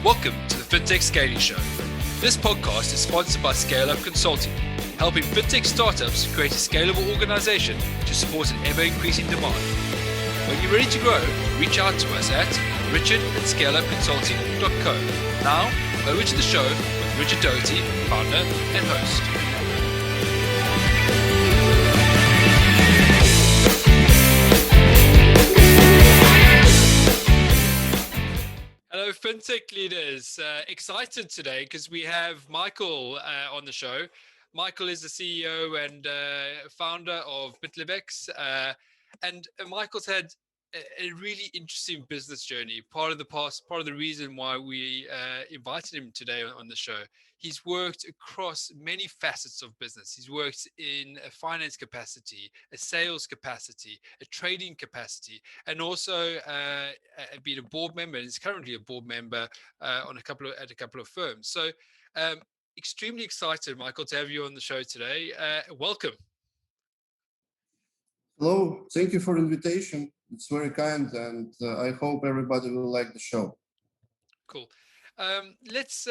Welcome to the Fintech Scaling Show. This podcast is sponsored by Scale Up Consulting, helping fintech startups create a scalable organization to support an ever-increasing demand. When you're ready to grow, reach out to us at richard@scaleupconsulting.co. Now, over to the show with Richard Doherty, founder and host. Hello, fintech leaders. Excited today because we have Michael on the show. Michael is the CEO and founder of Bitlevex. And Michael's had a really interesting business journey. Part of the reason why we invited him today on the show. He's worked across many facets of business. He's worked in a finance capacity, a sales capacity, a trading capacity, and also been a board member. And he's currently a board member at a couple of firms. So, extremely excited, Michael, to have you on the show today. Welcome. Hello, thank you for the invitation. It's very kind, and I hope everybody will like the show. Cool. Let's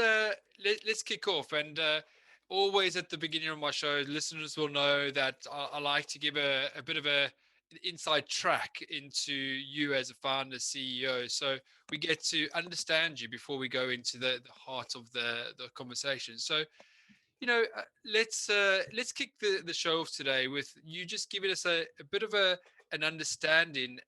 kick off. And always at the beginning of my show, listeners will know that I like to give a bit of an inside track into you as a founder, CEO. So we get to understand you before we go into the heart of the conversation. So, let's kick the show off today with you just giving us a bit of an understanding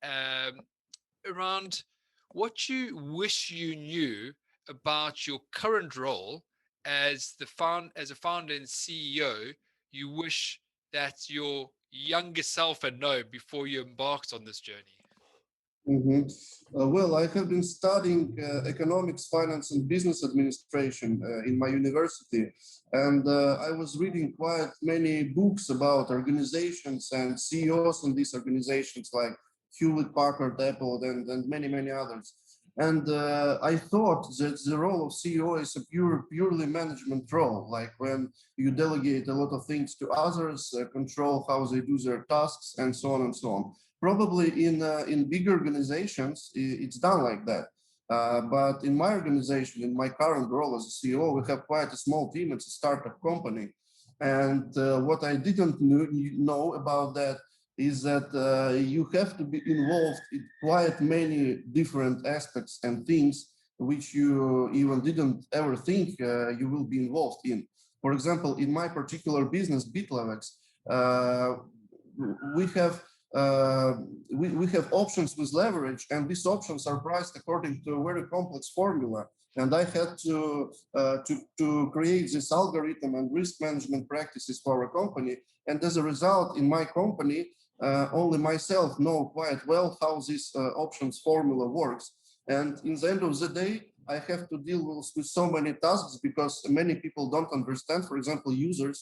around what you wish you knew about your current role as a founder and CEO. You wish that your younger self had known before you embarked on this journey. Well, I have been studying economics, finance, and business administration in my university, and I was reading quite many books about organizations and CEOs in these organizations, like Hewlett Packard, Apple, and many others. And I thought that the role of CEO is a purely management role, like when you delegate a lot of things to others, control how they do their tasks, and so on and so on. Probably in big organizations, it's done like that. But in my organization, in my current role as a CEO, we have quite a small team. It's a startup company. And what I didn't know about that is that you have to be involved in quite many different aspects and things which you even didn't ever think you will be involved in. For example, in my particular business, Bitlevex, we have options with leverage, and these options are priced according to a very complex formula. And I had to create this algorithm and risk management practices for our company. And as a result, in my company, only myself know quite well how this options formula works. And in the end of the day, I have to deal with so many tasks because many people don't understand. For example,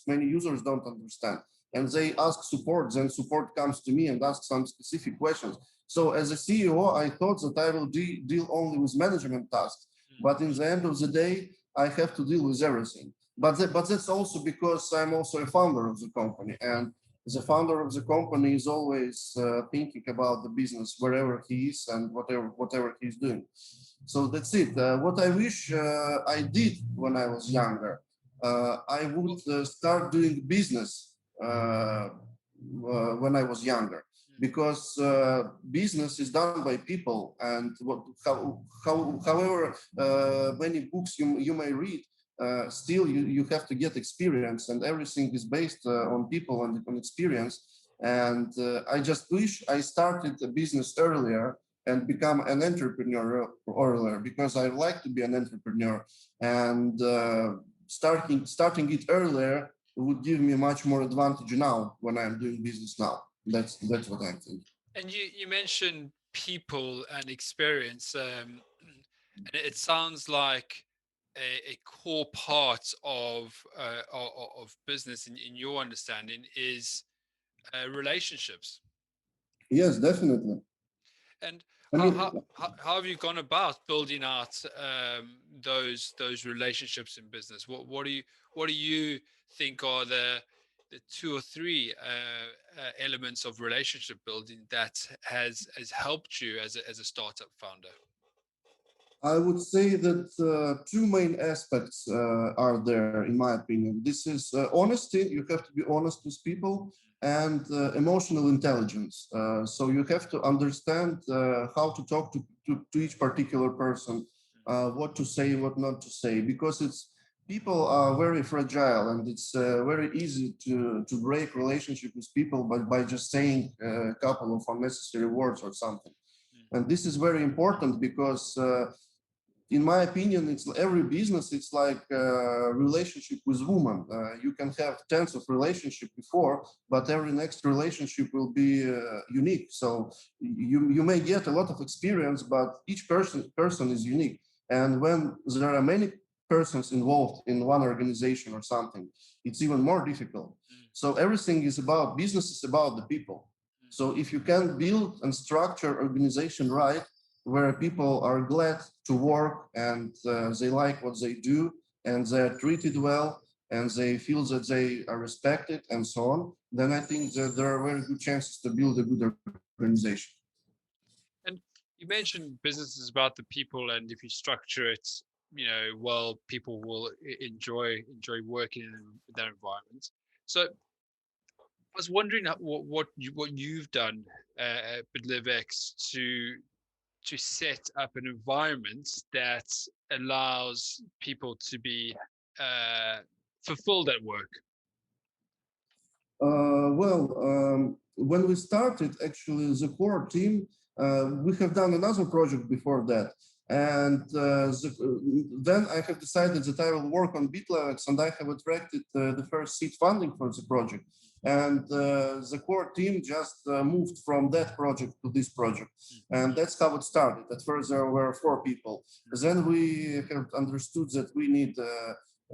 many users don't understand. And they ask support, then support comes to me and asks some specific questions. So as a CEO, I thought that I will deal only with management tasks. But in the end of the day, I have to deal with everything. But that's also because I'm also a founder of the company. And the founder of the company is always thinking about the business wherever he is and whatever he's doing. So that's it. What I wish I did when I was younger, I would start doing business when I was younger, because business is done by people, and however many books you may read, still you have to get experience, and everything is based on people and on experience. And I just wish I started a business earlier and become an entrepreneur earlier, because I like to be an entrepreneur, and starting it earlier would give me much more advantage now when I'm doing business now. That's what I think. And you mentioned people and experience, and it sounds like a core part of business in your understanding is relationships. Yes, definitely. And I mean, how have you gone about building out those relationships in business? What do you think are the two or three elements of relationship building that has helped you as a startup founder? I would say that two main aspects are there, in my opinion. This is honesty. You have to be honest with people, and emotional intelligence. So you have to understand how to talk to each particular person, what to say, what not to say, because it's people are very fragile, and it's very easy to break relationship with people by just saying a couple of unnecessary words or something. And this is very important because in my opinion, it's every business. It's like a relationship with woman. You can have tens of relationship before, but every next relationship will be unique. So you may get a lot of experience, but each person is unique. And when there are many persons involved in one organization or something, it's even more difficult. So everything is about business is about the people. So if you can build and structure organization right, where people are glad to work and they like what they do and they're treated well and they feel that they are respected and so on, then I think that there are very good chances to build a good organization. And you mentioned business is about the people, and if you structure it, well, people will enjoy working in that environment. So I was wondering what you've done at Bitlevex to set up an environment that allows people to be uh, fulfilled at work. When we started, actually, the core team, we have done another project before that. And then I have decided that I will work on Bitlevex, and I have attracted the first seed funding for the project. And the core team just moved from that project to this project. And that's how it started. At first, there were 4 people. Then we have understood that we need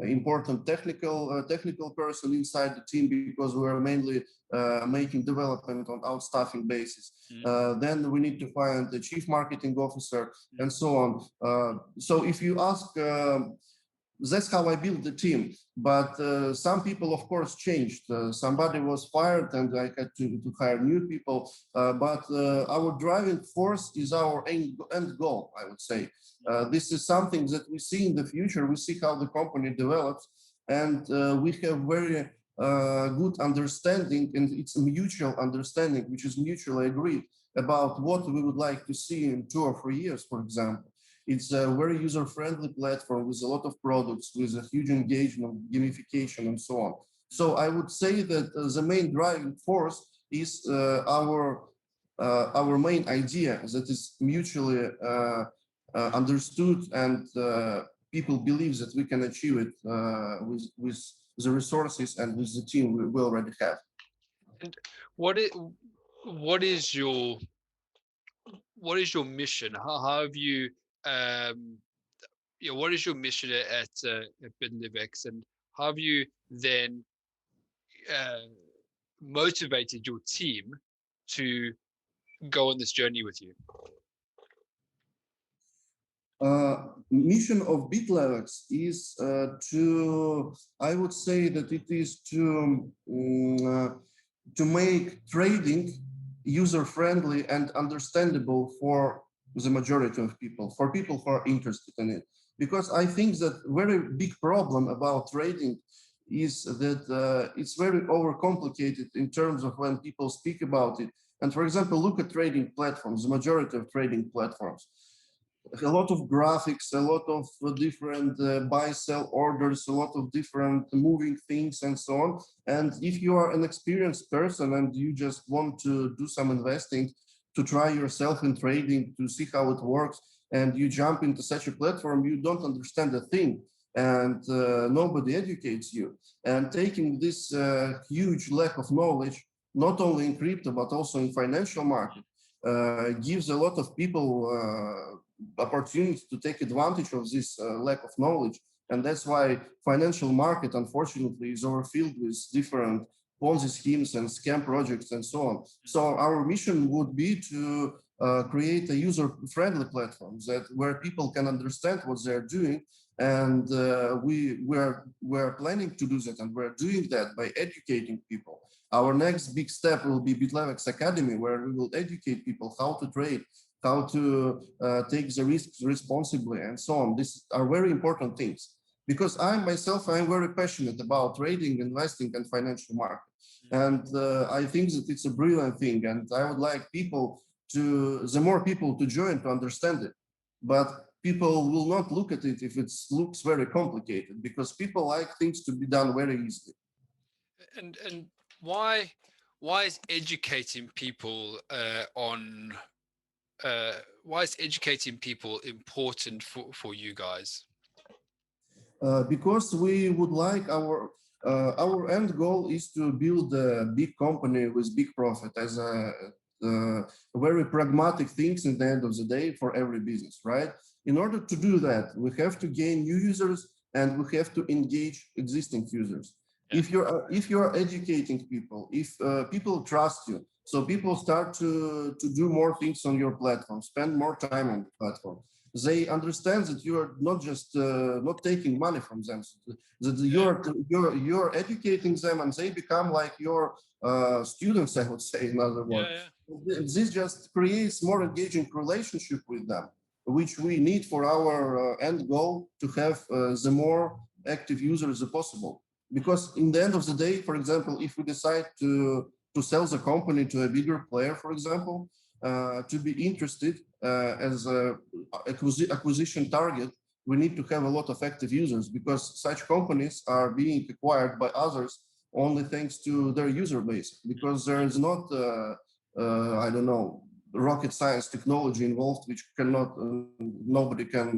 important technical person inside the team, because we are mainly making development on outstaffing basis. Then we need to find the chief marketing officer and so on. So if you ask, that's how I built the team. But some people, of course, changed. Somebody was fired, and I had to hire new people. But our driving force is our end goal, I would say. This is something that we see in the future. We see how the company develops, and we have very good understanding, and it's a mutual understanding, which is mutually agreed about what we would like to see in 2 or 3 years, for example. It's a very user-friendly platform with a lot of products, with a huge engagement, gamification, and so on. So I would say that the main driving force is our main idea that is mutually understood, and people believe that we can achieve it with the resources and with the team we already have. And what is your mission? How have you what is your mission at Bitlevex, and how have you then motivated your team to go on this journey with you? Mission of Bitlevex is I would say that it is to make trading user-friendly and understandable for the majority of people, for people who are interested in it. Because I think that very big problem about trading is that it's very overcomplicated in terms of when people speak about it. And for example, look at trading platforms, the majority of trading platforms. A lot of graphics, a lot of different buy-sell orders, a lot of different moving things and so on. And if you are an experienced person and you just want to do some investing, to try yourself in trading, to see how it works, and you jump into such a platform, you don't understand a thing, and nobody educates you. And taking this huge lack of knowledge, not only in crypto, but also in financial market, gives a lot of people opportunity to take advantage of this lack of knowledge. And that's why financial market, unfortunately, is overfilled with different Ponzi schemes and scam projects and so on. So our mission would be to create a user-friendly platform where people can understand what they're doing. And we're planning to do that, and we're doing that by educating people. Our next big step will be Bitlevex Academy, where we will educate people how to trade, how to take the risks responsibly, and so on. These are very important things because I myself, I'm very passionate about trading, investing, and financial market. And I think that it's a brilliant thing. And I would like people the more people to join to understand it. But people will not look at it if it looks very complicated because people like things to be done very easily. And why is educating people on why is educating people important for you guys? Because we would like our end goal is to build a big company with big profit as uh, very pragmatic things in the end of the day for every business, right? In order to do that, we have to gain new users and we have to engage existing users. Yeah. If you are educating people, if people trust you, so people start to do more things on your platform, spend more time on the platform. They understand that you are not just not taking money from them, that you're educating them, and they become like your students, I would say, in other Yeah, words. yeah. This just creates more engaging relationship with them, which we need for our end goal to have the more active users as possible. Because in the end of the day, for example, if we decide to sell the company to a bigger player, for example, to be interested as a acquisition target, we need to have a lot of active users because such companies are being acquired by others only thanks to their user base. Because there is not, I don't know, rocket science technology involved, which cannot nobody can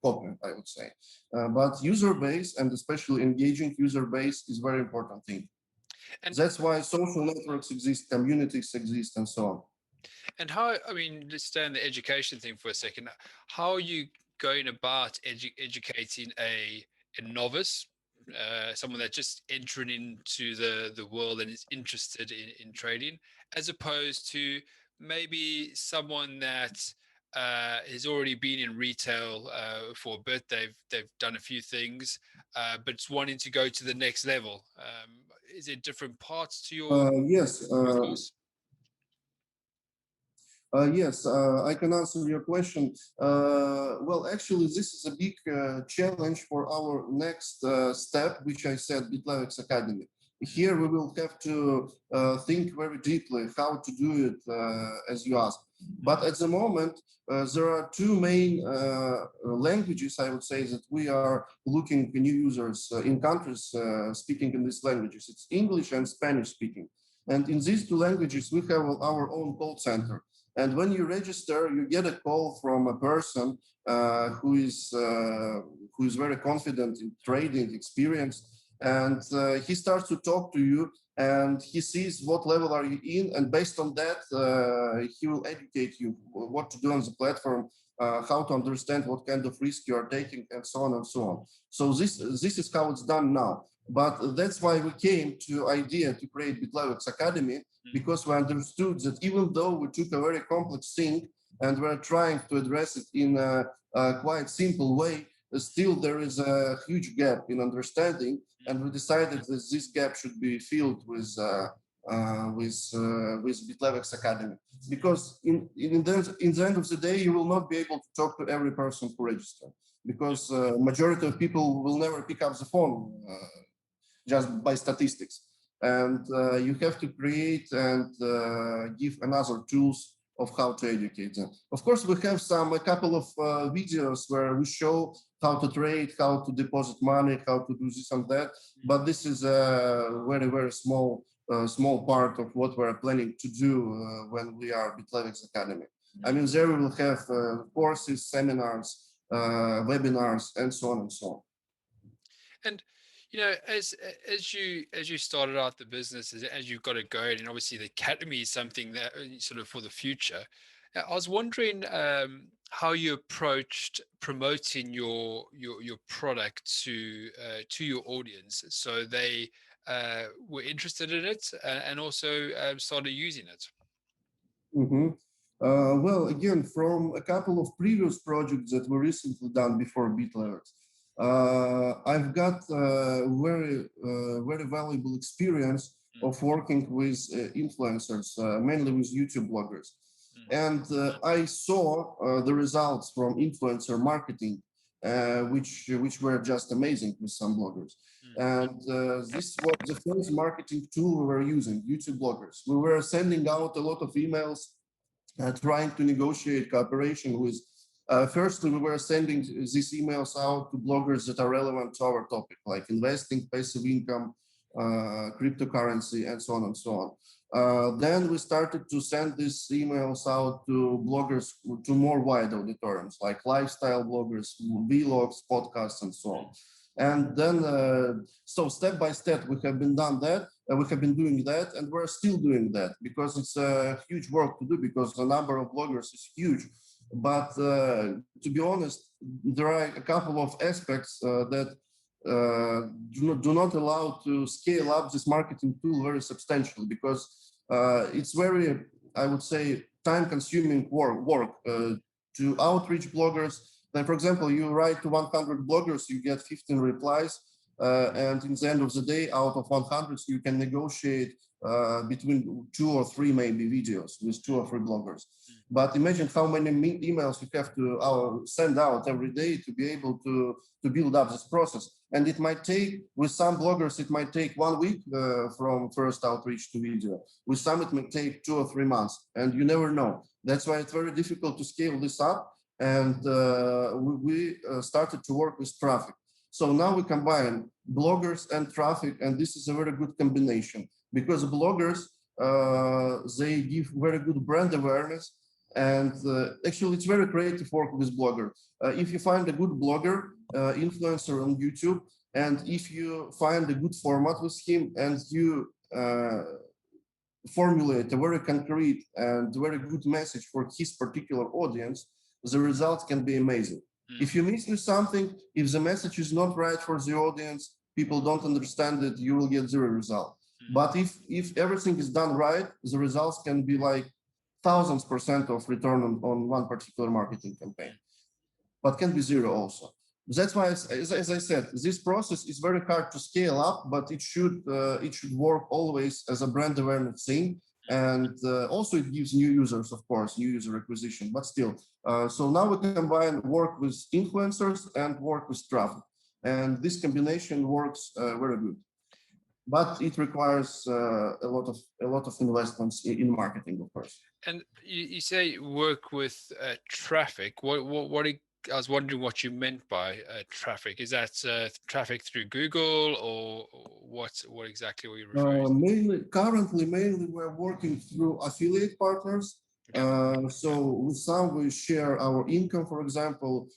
copy, I would say. But user base and especially engaging user base is very important thing. And That's why social networks exist, communities exist, and so on. and how, I mean, let's stay on the education thing for a second. How are you going about educating a novice, someone that's just entering into the world and is interested in trading, as opposed to maybe someone that has already been in retail for a bit. They've done a few things, but it's wanting to go to the next level. Is there different parts to your Yes, course? yes, I can answer your question. Well, actually, this is a big challenge for our next step, which I said, Bitlevex Academy. Here we will have to think very deeply how to do it, as you asked. But at the moment, there are two main languages, I would say, that we are looking for new users in countries speaking in these languages. It's English and Spanish speaking. And in these two languages, we have our own call center. And when you register, you get a call from a person who is very confident in trading experience, and he starts to talk to you, and he sees what level are you in, and based on that, he will educate you what to do on the platform, how to understand what kind of risk you are taking, and so on and so on. So this is how it's done now. But that's why we came to idea to create Bitlevex Academy, because we understood that even though we took a very complex thing and we're trying to address it in a quite simple way, still there is a huge gap in understanding, and we decided that this gap should be filled with Bitlevex Academy. Because in the end of the day, you will not be able to talk to every person who registered, because majority of people will never pick up the phone just by statistics. And you have to create and give another tools of how to educate them. Of course, we have a couple of videos where we show how to trade, how to deposit money, how to do this and that. But this is a very, very small part of what we're planning to do when we are Bitlevex Academy. I mean, there we will have courses, seminars, webinars, and so on and so on. And as you started out the business, as you've got it going, and obviously the academy is something that sort of for the future. I was wondering how you approached promoting your product to your audience, so they were interested in it and also started using it. Mm-hmm. Well, again, from a couple of previous projects that were recently done before Bitlevex, I've got very valuable experience of working with influencers, mainly with YouTube bloggers. And I saw the results from influencer marketing, which were just amazing with some bloggers. And this was the first marketing tool we were using, YouTube bloggers. We were sending out a lot of emails, trying to negotiate cooperation with. Firstly, we were sending these emails out to bloggers that are relevant to our topic, like investing, passive income, cryptocurrency, and so on and so on. Then we started to send these emails out to bloggers to more wide auditoriums, like lifestyle bloggers, vlogs, podcasts, and so on. And then, so step by step, we have been doing that, and we're still doing that because it's a huge work to do because the number of bloggers is huge. But to be honest, there are a couple of aspects that do not allow to scale up this marketing tool very substantially because it's very, I would say, time-consuming work to outreach bloggers. Then, for example, you write to 100 bloggers, you get 15 replies, and in the end of the day, out of 100, you can negotiate between 2 or 3 maybe videos with 2 or 3 bloggers. But imagine how many emails you have to send out every day to be able to build up this process. And it might take, with some bloggers, it might take 1 week from first outreach to video. With some, it may take 2 or 3 months, and you never know. That's why it's very difficult to scale this up. And we started to work with traffic. So now we combine bloggers and traffic, and this is a very good combination because bloggers, they give very good brand awareness. And actually, it's very creative work with blogger. If you find a good blogger, influencer on YouTube, and if you find a good format with him and you formulate a very concrete and very good message for his particular audience, the results can be amazing. If you miss something, if the message is not right for the audience, people don't understand it, you will get 0 result. But if everything is done right, the results can be like thousands % of return on one particular marketing campaign, but can be 0 also. That's why, as I said, this process is very hard to scale up, but it should work always as a brand awareness thing. And also it gives new users, of course, new user acquisition, but still. So now we combine work with influencers and work with traffic. And this combination works very good. But it requires a lot of investments in marketing, of course. And you say work with traffic. What I was wondering what you meant by traffic. Is that traffic through Google, or what exactly were you referring to? Currently, we're working through affiliate partners. Okay. So with some we share our income, for example.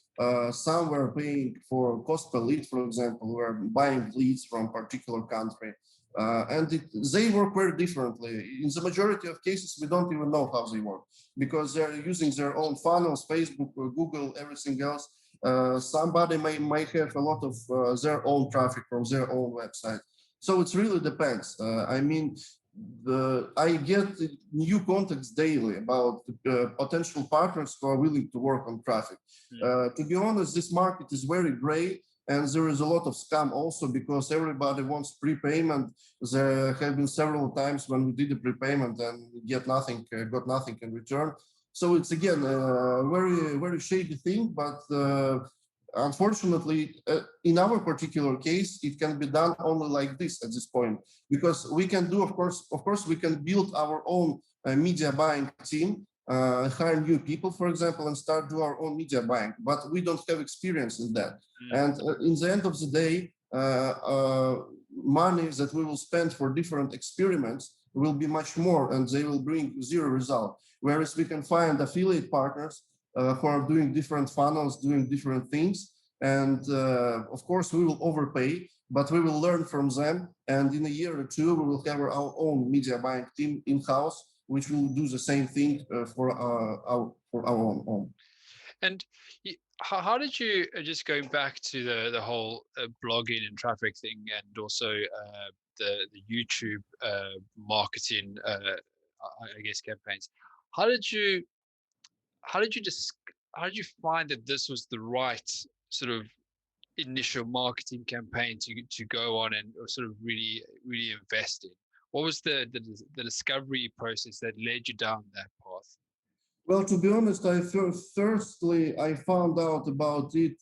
Some we're paying for cost per lead, for example. We're buying leads from particular country. And they work very differently. In the majority of cases, we don't even know how they work because they're using their own funnels, Facebook, Google, everything else. Somebody might have a lot of their own traffic from their own website. So it really depends. I mean, I get new contacts daily about potential partners who are willing to work on traffic. To be honest, this market is very gray. And there is a lot of scam also because everybody wants prepayment. There have been several times when we did a prepayment and got nothing in return. So it's again a very, very shady thing. But unfortunately, in our particular case, it can be done only like this at this point because we can do, of course, we can build our own media buying team. Hire new people, for example, and start do our own media buying, but we don't have experience in that. And in the end of the day, money that we will spend for different experiments will be much more, and they will bring 0 result. Whereas we can find affiliate partners who are doing different funnels, doing different things, and of course we will overpay, but we will learn from them. And in a year or 2, we will have our own media buying team in-house, which will do the same thing for our own. And how did you, just going back to the whole blogging and traffic thing, and also the YouTube marketing, I guess, campaigns? How did you find that this was the right sort of initial marketing campaign to go on and sort of really invest in? What was the discovery process that led you down that path? Well, to be honest, firstly I found out about it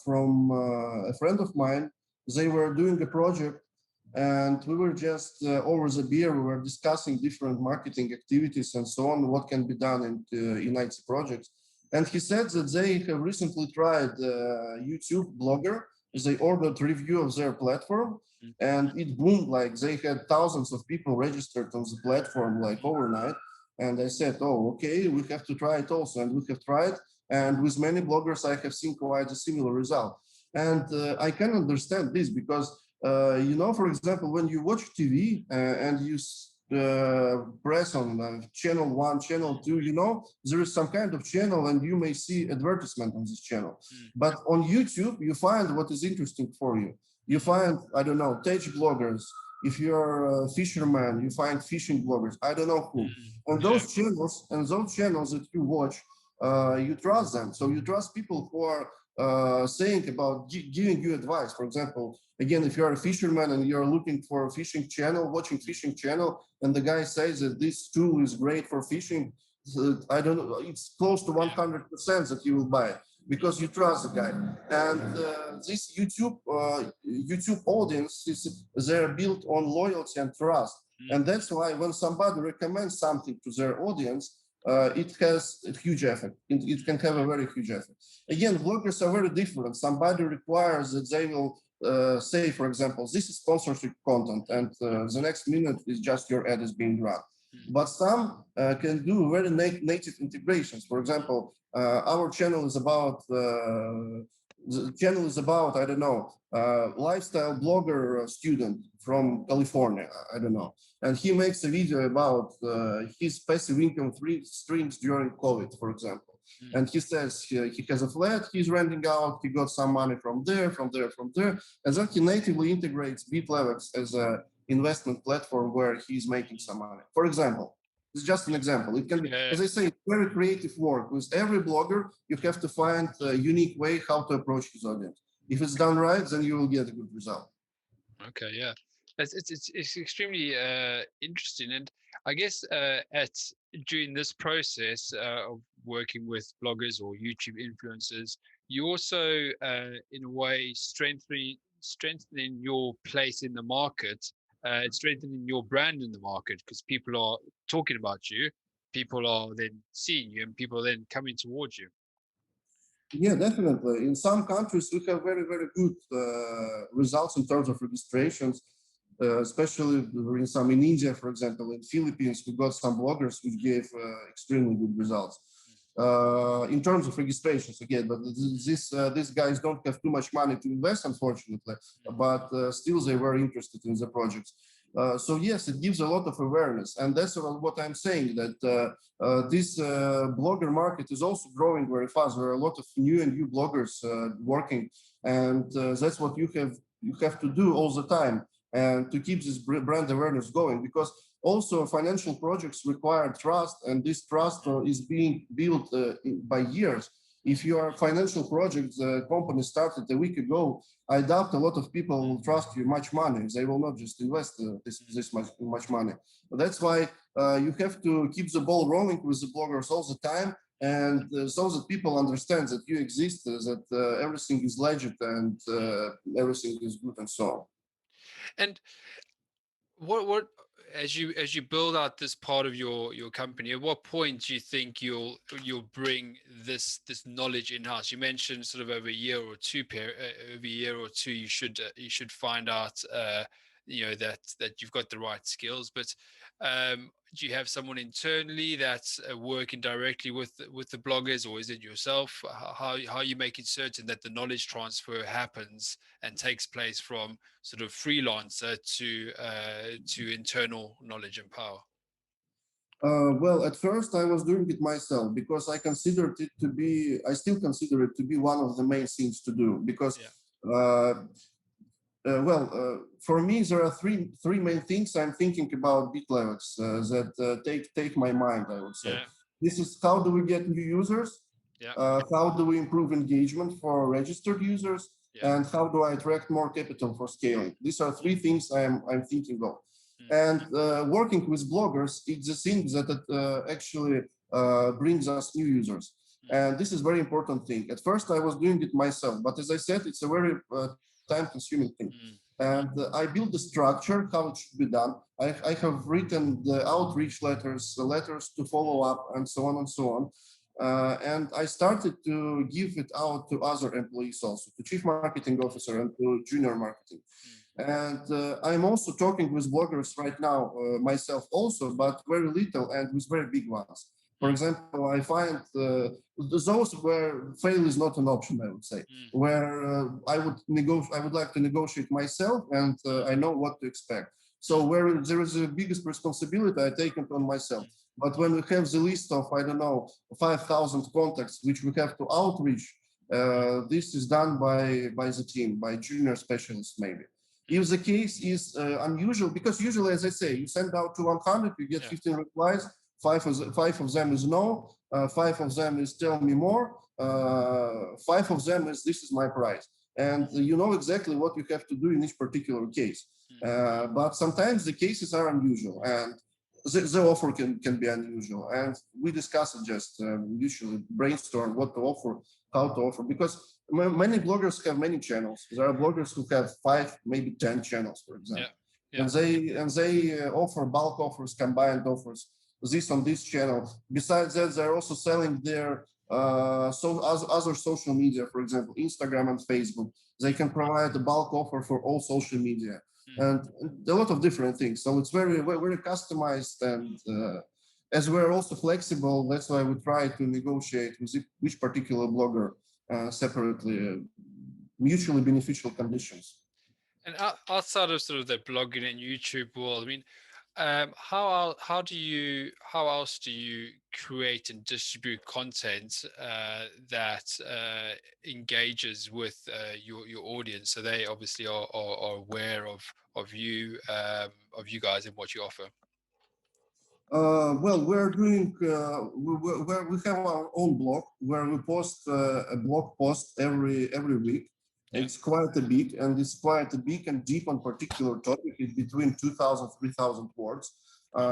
from a friend of mine. They were doing a project, and we were just over the beer. We were discussing different marketing activities and so on, what can be done in IT projects. And he said that they have recently tried YouTube Blogger. They ordered review of their platform, Mm. and it boomed. Like they had thousands of people registered on the platform like overnight. And I said, oh, okay, we have to try it also. And we have tried. And with many bloggers, I have seen quite a similar result. And I can understand this because, for example, when you watch TV and you press on channel one, channel two, there is some kind of channel and you may see advertisement on this channel. Mm. But on YouTube, you find what is interesting for you. You find, I don't know, tech bloggers. If you're a fisherman, you find fishing bloggers. I don't know who. And Yeah. those channels that you watch, you trust them. So you trust people who are saying about giving you advice. For example, again, if you're a fisherman and you're looking for a fishing channel, watching fishing channel, and the guy says that this tool is great for fishing, I don't know, it's close to 100% that you will buy it because you trust the guy. And this YouTube audience they're built on loyalty and trust. And that's why when somebody recommends something to their audience, it has a huge effect. It can have a very huge effect. Again, bloggers are very different. Somebody requires that they will say, for example, this is sponsorship content, and the next minute is just your ad is being run. But some can do very native integrations. For example, our channel is about I don't know, lifestyle blogger student from California. I don't know, and he makes a video about his passive income streams during COVID, for example. And he says he has a flat he's renting out. He got some money from there, and then he natively integrates Bitlevex as a investment platform where he's making some money. For example, it's just an example. It can be, as I say, very creative work. With every blogger, you have to find a unique way how to approach his audience. If it's done right, then you will get a good result. Okay, yeah, it's extremely interesting, and I guess at during this process of working with bloggers or YouTube influencers, you also in a way strengthening your place in the market, strengthening your brand in the market because people are talking about you, people are then seeing you, and people are then coming towards you. Yeah, definitely. In some countries, we have very, very good results in terms of registrations, especially in India, for example. In Philippines, we got some bloggers which gave extremely good results in terms of registrations again. But these guys don't have too much money to invest, unfortunately. But still, they were interested in the projects. So yes, it gives a lot of awareness, and that's what I'm saying. That this blogger market is also growing very fast. There are a lot of new bloggers working, and that's what you have to do all the time, and to keep this brand awareness going. Because also financial projects require trust, and this trust is being built by years. If you are a financial project, the company started a week ago, I doubt a lot of people will trust you much money. They will not just invest this much money. That's why you have to keep the ball rolling with the bloggers all the time, and so that people understand that you exist, that everything is legit, and everything is good, and so on. And what as you build out this part of your company, at what point do you think you'll bring this knowledge in house? You mentioned sort of over a year or two over a year or two you should find out that you've got the right skills, but do you have someone internally that's working directly with the bloggers, or is it yourself? How are you making certain that the knowledge transfer happens and takes place from sort of freelancer to internal knowledge and power? Well, at first I was doing it myself because I still consider it to be one of the main things to do. Because, uh, for me, there are three main things I'm thinking about Bitlevex that take my mind, I would say. Yeah. This is how do we get new users? Yeah. How do we improve engagement for registered users? Yeah. And how do I attract more capital for scaling? These are three things I'm thinking of. And working with bloggers, it's the thing that actually brings us new users. And this is very important thing. At first, I was doing it myself, but as I said, it's a very time-consuming thing. And I built the structure, how it should be done. I have written the outreach letters, the letters to follow up, and so on and so on. And I started to give it out to other employees also, to chief marketing officer and to junior marketing. And I'm also talking with bloggers right now, myself also, but very little and with very big ones. For example, I find those where fail is not an option, I would say, where I would like to negotiate myself, and I know what to expect. So where there is the biggest responsibility, I take it on myself. But when we have the list of, I don't know, 5,000 contacts, which we have to outreach, this is done by the team, by junior specialists maybe. If the case is unusual, because usually, as I say, you send out to 100, you get 15 replies, five of them is no, 5 of them is tell me more, 5 of them is this is my price. And you know exactly what you have to do in each particular case. But sometimes the cases are unusual and the offer can be unusual. And we discuss it just usually brainstorm what to offer, how to offer, because many bloggers have many channels. There are bloggers who have 5, maybe 10 channels, for example. And they offer bulk offers, combined offers, this on this channel. Besides that, they're also selling their other social media, for example, Instagram and Facebook. They can provide a bulk offer for all social media and a lot of different things. So it's very, very customized, and as we're also flexible, that's why we try to negotiate with each particular blogger separately, mutually beneficial conditions. And outside of sort of the blogging and YouTube world, I mean, how else do you create and distribute content that engages with your audience, so they obviously are aware of you guys and what you offer? Well, we're doing, we have our own blog where we post a blog post every week. It's quite a big, and it's quite a big and deep on particular topic. It's between 2,000, 3,000 words.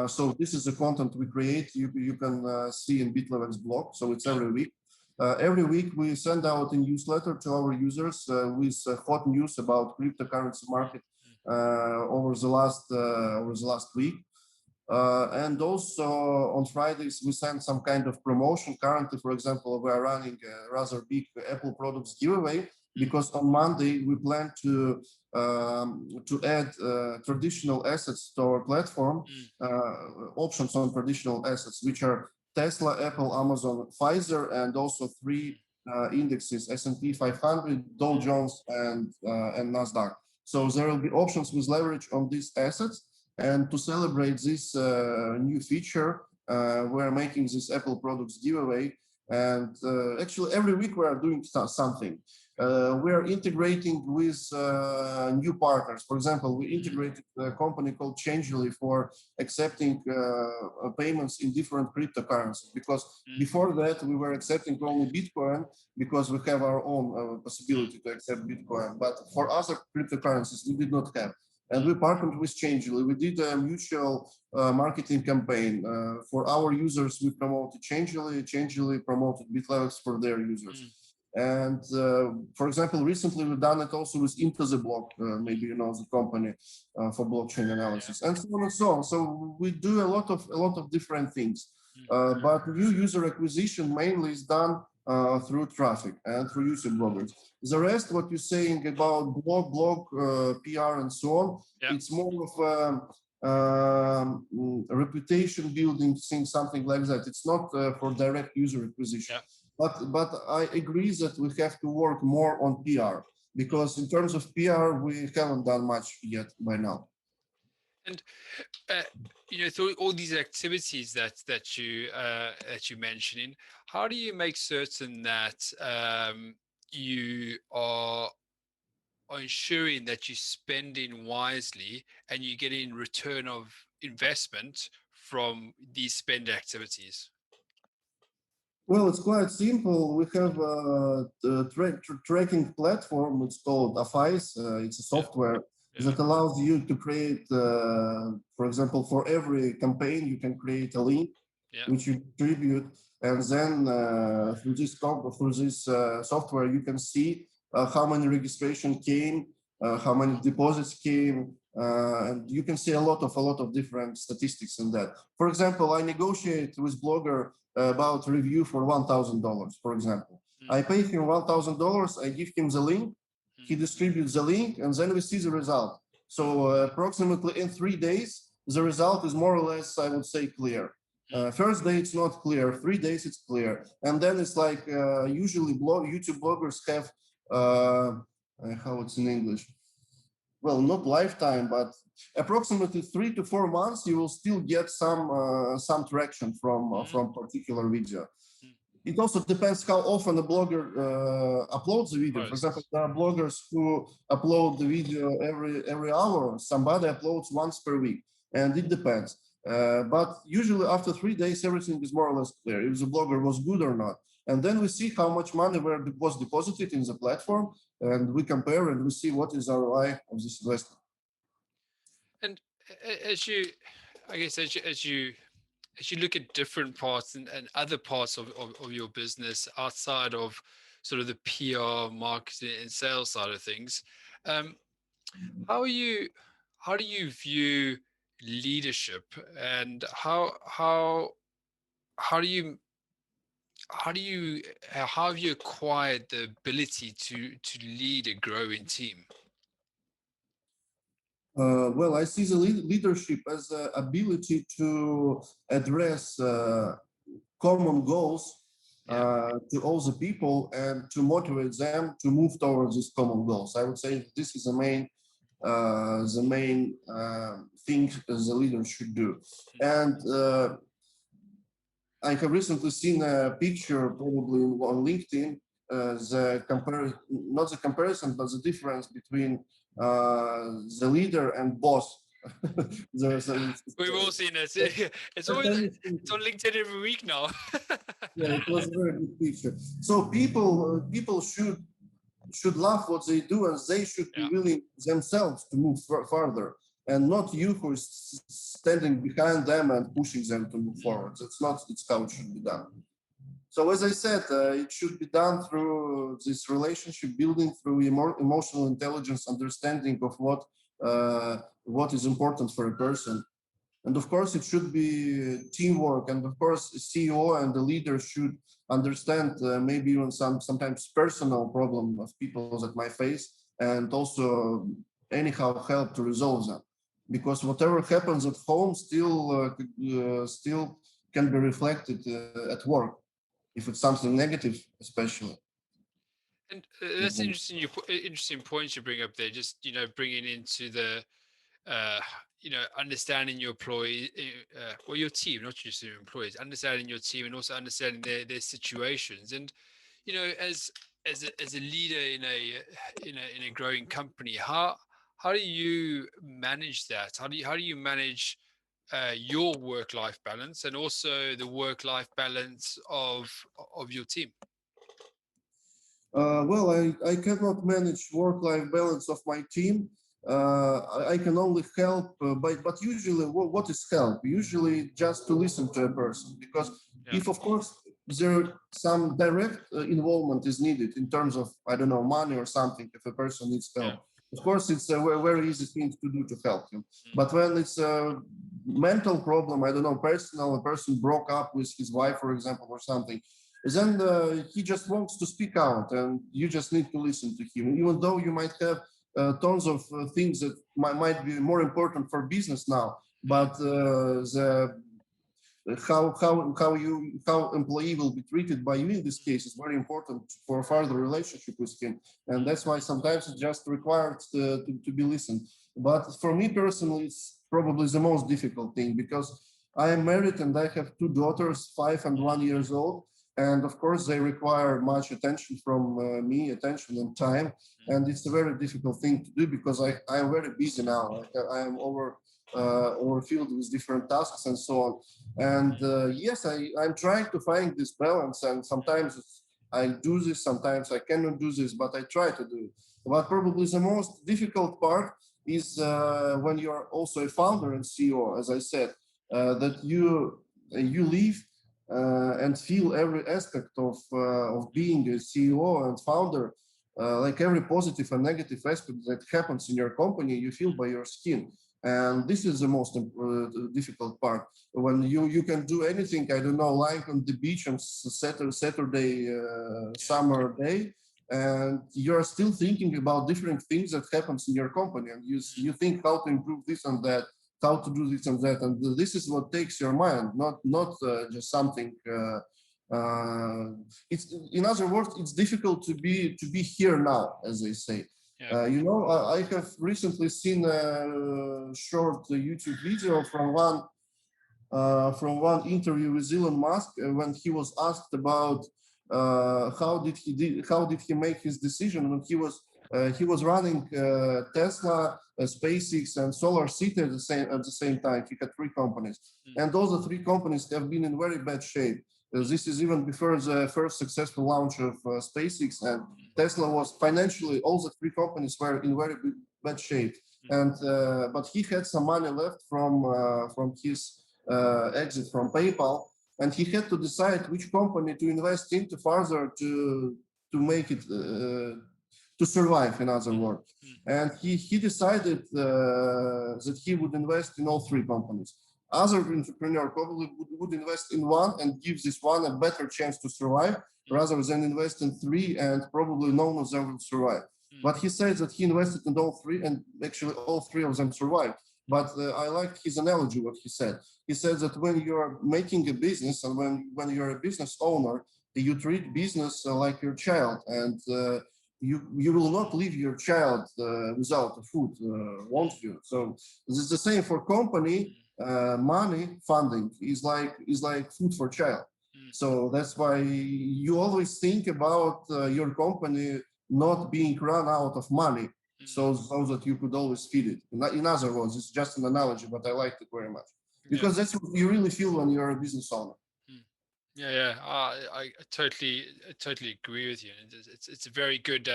So this is the content we create. You can see in Bitlevex blog. So it's every week. Every week we send out a newsletter to our users with hot news about cryptocurrency market over the last week. And also on Fridays, we send some kind of promotion. Currently, for example, we are running a rather big Apple products giveaway, because on Monday we plan to add traditional assets to our platform, options on traditional assets, which are Tesla, Apple, Amazon, Pfizer, and also 3 indexes: S&P 500, Dow Jones, and Nasdaq. So there will be options with leverage on these assets. And to celebrate this new feature, we're making this Apple products giveaway. And actually, every week we are doing something. We are integrating with new partners. For example, we integrated a company called Changely for accepting payments in different cryptocurrencies. Because before that, we were accepting only Bitcoin, because we have our own possibility to accept Bitcoin. But for other cryptocurrencies, we did not have. And we partnered with Changely. We did a mutual marketing campaign. For our users, we promoted Changely. Changely promoted Bitlevex for their users. And for example, recently we've done it also with Into the Block, maybe you know the company for blockchain analysis, and so on and so on. So we do a lot of different things. But new user acquisition mainly is done through traffic and through YouTube bloggers. The rest, what you're saying about blog, PR, and so on, it's more of a reputation building thing, something like that. It's not for direct user acquisition. But I agree that we have to work more on PR, because in terms of PR, we haven't done much yet by now. And you know, through all these activities that you mentioning, how do you make certain that you are ensuring that you're spending wisely and you're getting return of investment from these spend activities? Well, it's quite simple. We have a tracking platform. It's called Novice. It's a software that allows you to create, for example, for every campaign, you can create a link. Yeah. which you contribute, and then through this software, you can see how many registration came, how many deposits came, and you can see a lot of different statistics in that. For example, I negotiate with Blogger about review for $1,000. For example, I pay him $1,000. I give him the link. He distributes the link, and then we see the result. So approximately in 3 days, the result is more or less, I would say, clear. First day it's not clear. 3 days it's clear, and then it's like usually YouTube bloggers have how it's in English. Well, not lifetime, but approximately 3 to 4 months, you will still get some traction from particular video. It also depends how often a blogger uploads the video. For example, there are bloggers who upload the video every hour. Somebody uploads once per week, and it depends. But usually after 3 days, everything is more or less clear if the blogger was good or not. And then we see how much money was deposited in the platform, and we compare and we see what is ROI of this investment. And as you, I guess, as you look at different parts and other parts of your business outside of sort of the PR, marketing, and sales side of things, how do you view leadership, and how do you how have you acquired the ability to lead a growing team? Well, I see the leadership as the ability to address common goals to all the people and to motivate them to move towards these common goals. I would say this is the main thing the leader should do. And I have recently seen a picture, probably on LinkedIn, not the comparison, but the difference between the leader and boss. We've all seen it. It's on LinkedIn every week now. Yeah, it was a very good picture. So people should love what they do, and they should be willing themselves to move further, and not you who is standing behind them and pushing them to move forward. It's how it should be done. So as I said, it should be done through this relationship building, through emotional intelligence, understanding of what is important for a person. And of course, it should be teamwork. And of course, the CEO and the leader should understand maybe even sometimes personal problem of people that might face, and also anyhow help to resolve them. Because whatever happens at home still can be reflected at work, if it's something negative, especially. And that's interesting points you bring up there. Just bringing into the understanding your employee, well, your team, not just your employees, understanding your team and also understanding their situations. And as a leader in a growing company, how do you manage that? How do you manage your work-life balance and also the work-life balance of your team? Well, I cannot manage work-life balance of my team. I can only help, but usually what is help? Usually just to listen to a person, because if of course there some direct involvement is needed in terms of, I don't know, money or something, if a person needs help, of course it's a very easy thing to do to help him. But when it's a mental problem, I don't know, personal, a person broke up with his wife, for example, or something, then he just wants to speak out, and you just need to listen to him, even though you might have tons of things that might be more important for business now, but how employee will be treated by you in this case is very important for further relationship with him, and that's why sometimes it's just required to be listened. But for me personally, it's probably the most difficult thing, because I am married and I have two daughters, 5 and 1 years old. And of course, they require much attention from me, attention and time. And it's a very difficult thing to do, because I am very busy now. I am overfilled with different tasks and so on. And yes, I'm trying to find this balance. And sometimes I do this, sometimes I cannot do this, but I try to do it. But probably the most difficult part is when you're also a founder and CEO, as I said, that you live and feel every aspect of being a CEO and founder, like every positive and negative aspect that happens in your company, you feel by your skin. And this is the most difficult part. When you can do anything, I don't know, lying on the beach on Saturday summer day, and you're still thinking about different things that happens in your company, and you think how to improve this and that, how to do this and that, and this is what takes your mind, not just something. It's, in other words, it's difficult to be here now, as they say. Yeah. You know, I have recently seen a short YouTube video from one interview with Elon Musk when he was asked about how did he make his decision when he was running Tesla, SpaceX, and Solar City at the same time. He had three companies, and those three companies have been in very bad shape. This is even before the first successful launch of SpaceX, and Tesla was financially, all the three companies were in very bad shape. And but he had some money left from his exit from PayPal, and he had to decide which company to invest into further to make it to survive, in other words. And he decided that he would invest in all three companies. Other entrepreneur probably would invest in one and give this one a better chance to survive rather than invest in three and probably none of them will survive. But he said that he invested in all three, and actually all three of them survived. But I liked his analogy, what he said. He said that when you're making a business and when you're a business owner, you treat business like your child, and you will not leave your child without food, won't you? So this is the same for company. Money funding is like food for child. So that's why you always think about your company not being run out of money, so that you could always feed it. In other words, it's just an analogy, but I liked it very much because that's what you really feel when you're a business owner. Yeah. I totally agree with you. It's a very good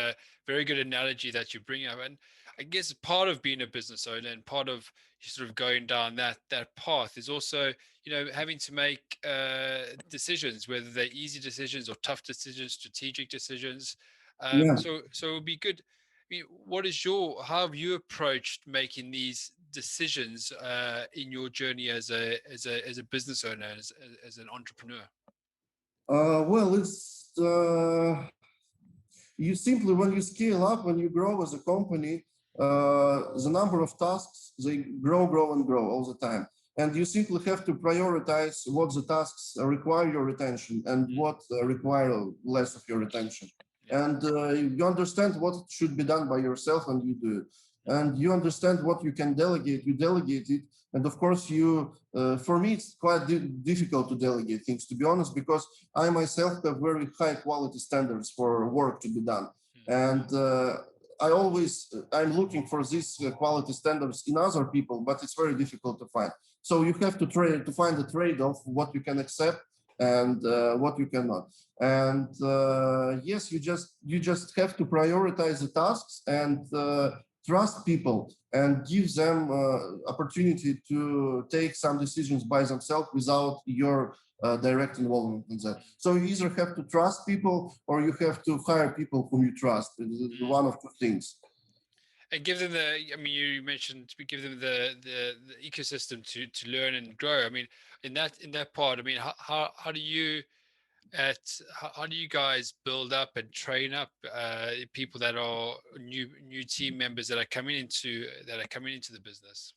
analogy that you bring up. And I guess part of being a business owner and part of sort of going down that path is also, you know, having to make decisions, whether they're easy decisions or tough decisions, strategic decisions. Yeah. So it would be good. I mean, how have you approached making these decisions in your journey as a business owner, as an entrepreneur? Well, it's you simply, when you scale up, when you grow as a company, the number of tasks, they grow and grow all the time, and you simply have to prioritize what the tasks require your attention and what require less of your attention. And you understand what should be done by yourself, and you do it. And you understand what you can delegate, you delegate it. And of course, for me, it's quite difficult to delegate things, to be honest, because I myself have very high quality standards for work to be done. And I'm looking for these quality standards in other people, but it's very difficult to find. So you have to find a trade-off, what you can accept and what you cannot. And yes, you just have to prioritize the tasks and trust people and give them opportunity to take some decisions by themselves without your direct involvement in that. So you either have to trust people or you have to hire people whom you trust. It's one of two things. And give them you mentioned we give them the ecosystem to learn and grow. I mean, in that part, I mean, how do you how do you guys build up and train up people that are new team members that are coming into the business?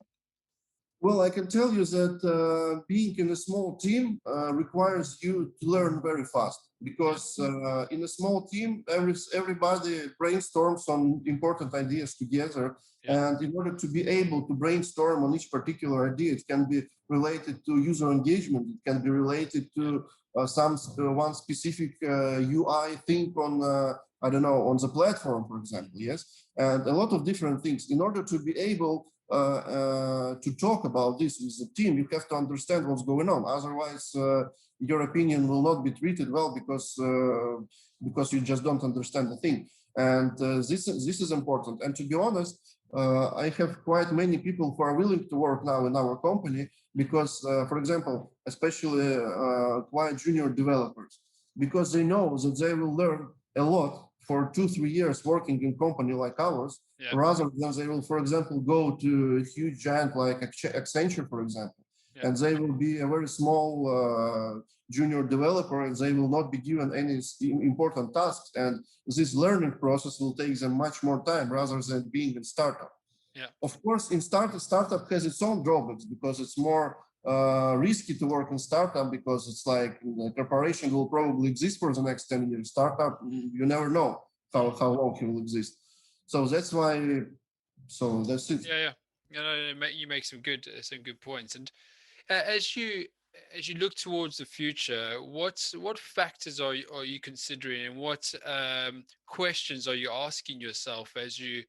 Well, I can tell you that being in a small team requires you to learn very fast, because in a small team, everybody brainstorms on important ideas together. And in order to be able to brainstorm on each particular idea, it can be related to user engagement. It can be related to one specific UI thing on, I don't know, on the platform, for example, yes? And a lot of different things. In order to be able to talk about this with the team, you have to understand what's going on. Otherwise, your opinion will not be treated well because you just don't understand the thing. and this is important. And to be honest, I have quite many people who are willing to work now in our company because, for example, especially quite junior developers, because they know that they will learn a lot for 2-3 years working in company like ours, Yeah. rather than they will, for example, go to a huge giant like Accenture, for example, Yeah. and they will be a very small junior developer, and they will not be given any important tasks. And this learning process will take them much more time rather than being in startup. Yeah. Of course, in startup has its own drawbacks because it's more risky to work in startup because it's like the corporation will probably exist for the next 10 years. Startup, you never know how long it will exist. So that's why. So that's it. Yeah. You make some good points. And as you look towards the future, what factors are you considering, and what questions are you asking yourself as you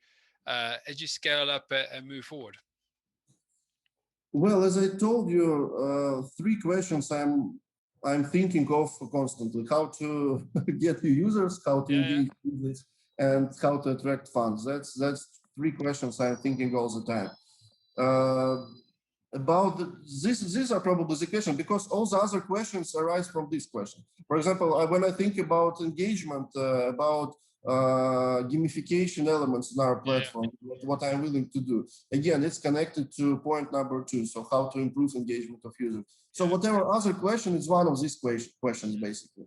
scale up and move forward? Well, as I told you, three questions I'm thinking of constantly: how to get new users, how to Yeah. engage users, and how to attract funds. That's three questions I'm thinking all the time. Uh, about these are probably the question because all the other questions arise from this question. For example, when I think about engagement, about gamification elements in our platform, what I'm willing to do, again, it's connected to point number 2. So how to improve engagement of users. So whatever other question is one of these questions basically.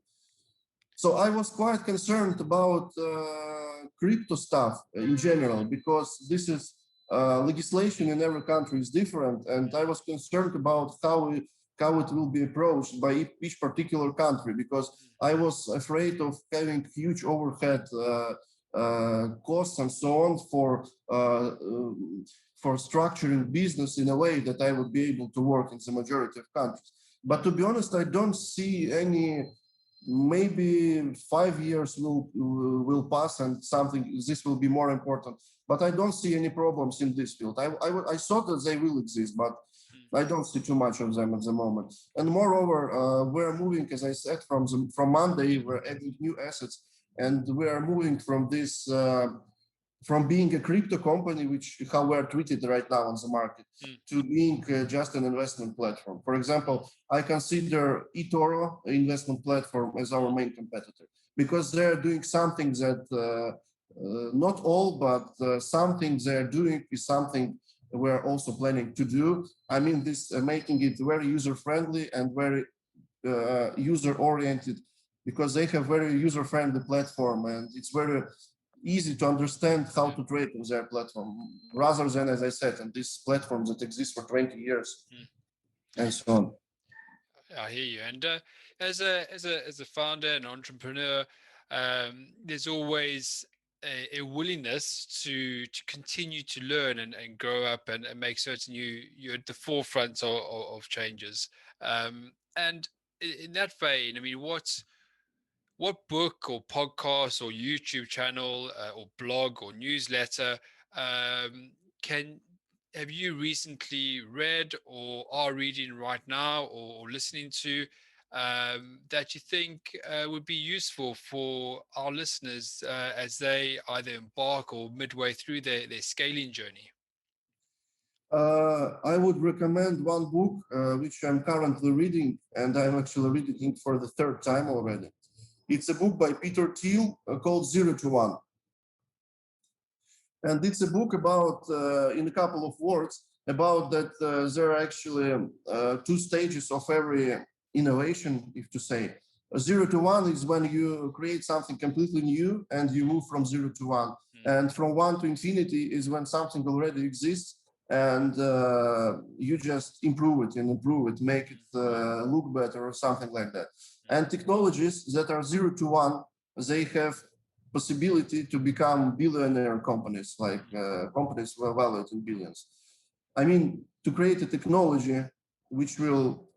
So I was quite concerned about crypto stuff in general because this is legislation in every country is different, and I was concerned about how it will be approached by each particular country because I was afraid of having huge overhead costs and so on for structuring business in a way that I would be able to work in the majority of countries. But to be honest, I don't see any. Maybe 5 years will pass and something this will be more important, but I don't see any problems in this field. I thought that they will exist, but I don't see too much of them at the moment. And moreover, we're moving, as I said, from Monday we're adding new assets, and we are moving from this from being a crypto company, which how we're treated right now on the market, to being just an investment platform. For example, I consider eToro investment platform as our main competitor because they're doing something that not all, but something they're doing is something we're also planning to do. I mean, this making it very user-friendly and very user-oriented because they have very user-friendly platform, and it's very easy to understand how to trade on their platform rather than, as I said, on these platforms that exist for 20 years and so on. I hear you. And as a founder and entrepreneur, there's always a willingness to continue to learn and grow up and make certain you're at the forefront of changes. And in that vein, I mean, what book or podcast or YouTube channel or blog or newsletter can have you recently read or are reading right now or listening to that you think would be useful for our listeners as they either embark or midway through their scaling journey? I would recommend one book which I'm currently reading, and I'm actually reading it for the third time already. It's a book by Peter Thiel called 0 to 1. And it's a book about, in a couple of words, about that there are actually 2 stages of every innovation, if to say. 0 to 1 is when you create something completely new and you move from 0 to 1. And from 1 to infinity is when something already exists and you just improve it, make it look better or something like that. And technologies that are 0 to 1, they have possibility to become billionaire companies, like companies valued in billions. I mean, to create a technology which will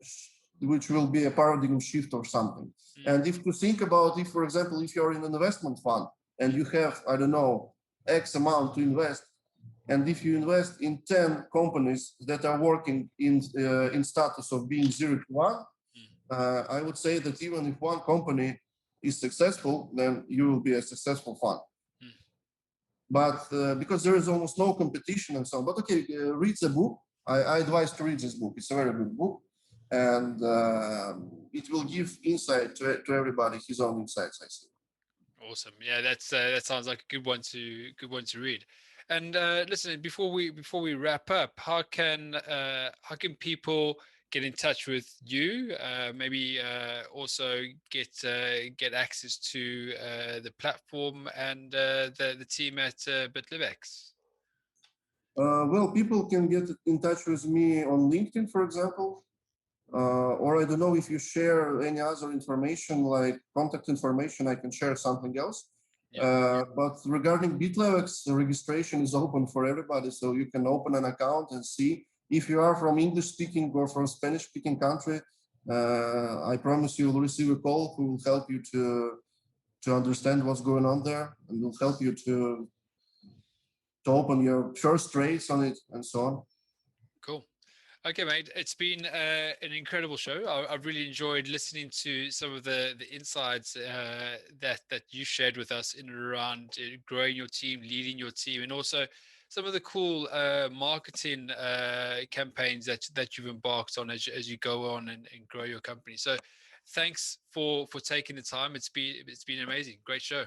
be a paradigm shift or something. And if you think about, if, for example, if you're in an investment fund and you have, I don't know, X amount to invest, and if you invest in 10 companies that are working in status of being 0 to 1, I would say that even if one company is successful, then you will be a successful fund. but because there is almost no competition and so on. But okay, read the book. I advise to read this book. It's a very good book, and it will give insight to everybody, his own insights, I think. Awesome. Yeah, that sounds like a good one to read. And listen, before we wrap up, how can people get in touch with you? Maybe also get access to the platform and the team at Bitlevex. Well, people can get in touch with me on LinkedIn, for example, or I don't know if you share any other information like contact information. I can share something else. Yeah. But regarding Bitlevex, the registration is open for everybody, so you can open an account and see if you are from English-speaking or from Spanish-speaking country. I promise you will receive a call who will help you to understand what's going on there and will help you to open your first trades on it and so on. Cool. Okay, mate. It's been an incredible show. I've really enjoyed listening to some of the insights that you shared with us in and around growing your team, leading your team, and also some of the cool marketing campaigns that you've embarked on as you go on and grow your company. So, thanks for taking the time. It's been amazing. Great show.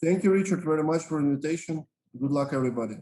Thank you, Richard, very much for the invitation. Good luck, everybody.